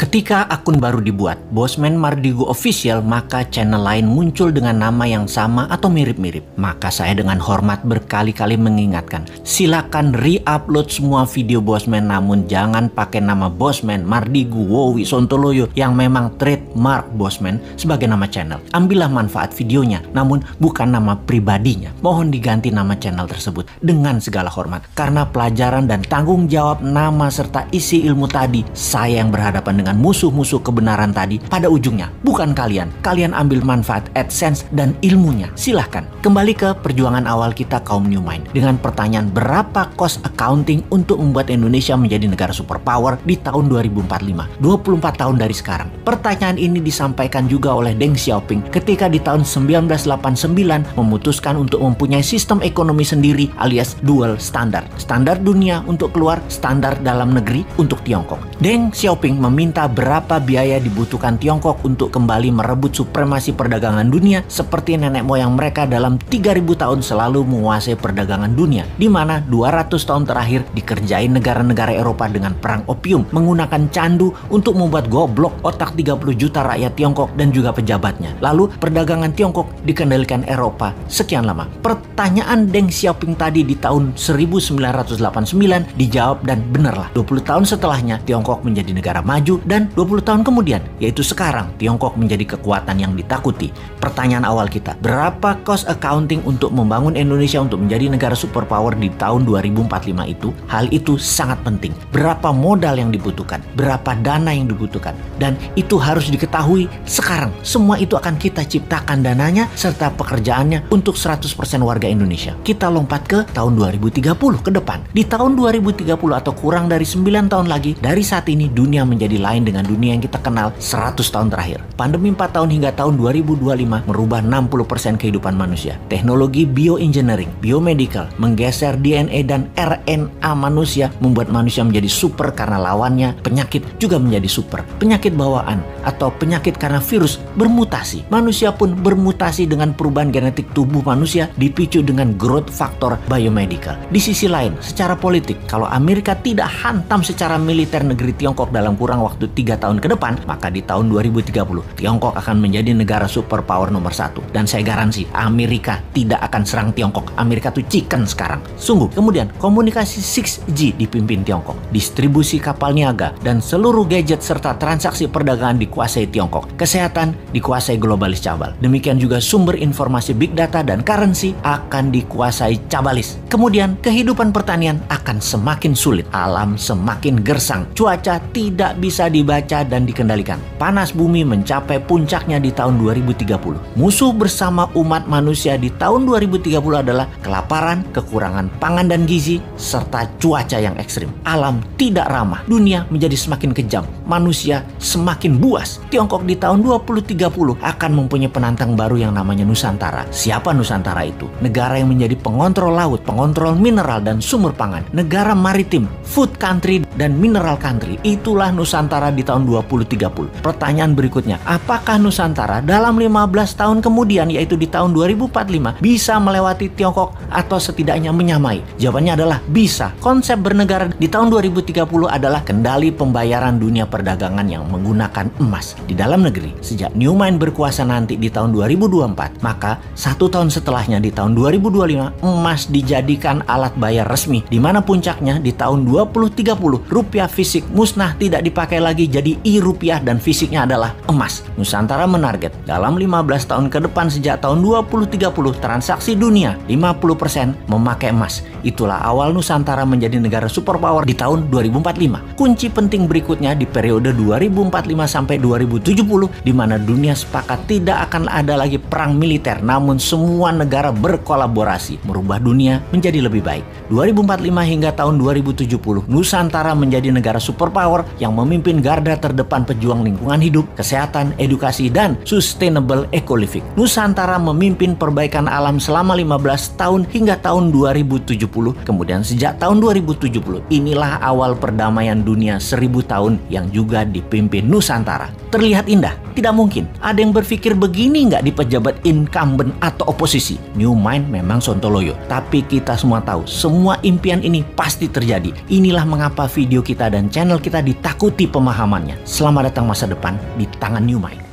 Ketika akun baru dibuat, Bosman Mardigu Official, maka channel lain muncul dengan nama yang sama atau mirip-mirip. Maka saya dengan hormat berkali-kali mengingatkan, silakan re-upload semua video Bosman, namun jangan pakai nama Bosman Mardigu Wowi Sontoloyo yang memang trademark Bosman sebagai nama channel. Ambillah manfaat videonya, namun bukan nama pribadinya. Mohon diganti nama channel tersebut dengan segala hormat. Karena pelajaran dan tanggung jawab nama serta isi ilmu tadi, saya yang berhadapan dengan musuh-musuh kebenaran tadi, pada ujungnya bukan kalian. Kalian ambil manfaat AdSense dan ilmunya. Silahkan. Kembali ke perjuangan awal kita kaum New Mind dengan pertanyaan berapa cost accounting untuk membuat Indonesia menjadi negara superpower di tahun 2045, 24 tahun dari sekarang. Pertanyaan ini disampaikan juga oleh Deng Xiaoping ketika di tahun 1989 memutuskan untuk mempunyai sistem ekonomi sendiri alias dual standard. Standar dunia untuk keluar, standar dalam negeri untuk Tiongkok. Deng Xiaoping meminta berapa biaya dibutuhkan Tiongkok untuk kembali merebut supremasi perdagangan dunia seperti nenek moyang mereka dalam 3000 tahun selalu menguasai perdagangan dunia, di mana 200 tahun terakhir dikerjain negara-negara Eropa dengan perang opium, menggunakan candu untuk membuat goblok otak 30 juta rakyat Tiongkok dan juga pejabatnya. Lalu perdagangan Tiongkok dikendalikan Eropa sekian lama. Pertanyaan Deng Xiaoping tadi di tahun 1989 dijawab dan benarlah. 20 tahun setelahnya Tiongkok menjadi negara maju dan 20 tahun kemudian, yaitu sekarang, Tiongkok menjadi kekuatan yang ditakuti. Pertanyaan awal kita, berapa cost accounting untuk membangun Indonesia untuk menjadi negara superpower di tahun 2045 itu? Hal itu sangat penting. Berapa modal yang dibutuhkan? Berapa dana yang dibutuhkan? Dan itu harus diketahui sekarang. Semua itu akan kita ciptakan dananya serta pekerjaannya untuk 100% warga Indonesia. Kita lompat ke tahun 2030 ke depan. Di tahun 2030 atau kurang dari 9 tahun lagi, dari saat ini dunia menjadi lain dengan dunia yang kita kenal 100 tahun terakhir. Pandemi 4 tahun hingga tahun 2025 merubah 60% kehidupan manusia. Teknologi bioengineering, biomedical, menggeser DNA dan RNA manusia membuat manusia menjadi super karena lawannya penyakit juga menjadi super. Penyakit bawaan atau penyakit karena virus bermutasi. Manusia pun bermutasi dengan perubahan genetik tubuh manusia dipicu dengan growth factor biomedical. Di sisi lain, secara politik, kalau Amerika tidak hantam secara militer negeri Tiongkok dalam kurang waktu 3 tahun ke depan, maka di tahun 2030 Tiongkok akan menjadi negara superpower nomor 1. Dan saya garansi Amerika tidak akan serang Tiongkok. Amerika tuh chicken sekarang. Sungguh. Kemudian komunikasi 6G dipimpin Tiongkok. Distribusi kapal niaga dan seluruh gadget serta transaksi perdagangan dikuasai Tiongkok. Kesehatan dikuasai globalis cabal. Demikian juga sumber informasi big data dan currency akan dikuasai cabalis. Kemudian kehidupan pertanian akan semakin sulit. Alam semakin gersang. Cuaca tidak bisa dibaca dan dikendalikan. Panas bumi mencapai puncaknya di tahun 2030. Musuh bersama umat manusia di tahun 2030 adalah kelaparan, kekurangan pangan dan gizi, serta cuaca yang ekstrim. Alam tidak ramah. Dunia menjadi semakin kejam. Manusia semakin buas. Tiongkok di tahun 2030 akan mempunyai penantang baru yang namanya Nusantara. Siapa Nusantara itu? Negara yang menjadi pengontrol laut, pengontrol mineral dan sumber pangan. Negara maritim, food country dan mineral country. Itulah Nusantara di tahun 2030. Pertanyaan berikutnya, apakah Nusantara dalam 15 tahun kemudian, yaitu di tahun 2045, bisa melewati Tiongkok atau setidaknya menyamai? Jawabannya adalah bisa. Konsep bernegara di tahun 2030 adalah kendali pembayaran dunia perdagangan yang menggunakan emas. Di dalam negeri, sejak New Mind berkuasa nanti di tahun 2024, maka 1 tahun setelahnya di tahun 2025, emas dijadikan alat bayar resmi, di mana puncaknya di tahun 2030, rupiah fisik musnah tidak dipakai lagi jadi e-rupiah dan fisiknya adalah emas. Nusantara menarget dalam 15 tahun ke depan sejak tahun 2030 transaksi dunia 50% memakai emas. Itulah awal Nusantara menjadi negara superpower di tahun 2045. Kunci penting berikutnya di periode 2045 sampai 2070 di mana dunia sepakat tidak akan ada lagi perang militer, namun semua negara berkolaborasi merubah dunia menjadi lebih baik. 2045 hingga tahun 2070 Nusantara menjadi negara superpower yang memimpin garda terdepan pejuang lingkungan hidup, kesehatan, edukasi, dan sustainable eco-living. Nusantara memimpin perbaikan alam selama 15 tahun hingga tahun 2070. kemudian sejak tahun 2070, inilah awal perdamaian dunia 1000 tahun yang juga dipimpin Nusantara. Terlihat indah? Tidak mungkin. Ada yang berpikir begini nggak di pejabat incumbent atau oposisi? New Mind memang sontoloyo, tapi kita semua tahu semua impian ini pasti terjadi. Inilah mengapa video kita dan channel kita ditakuti pemahamannya. Selamat datang masa depan di tangan New Mind.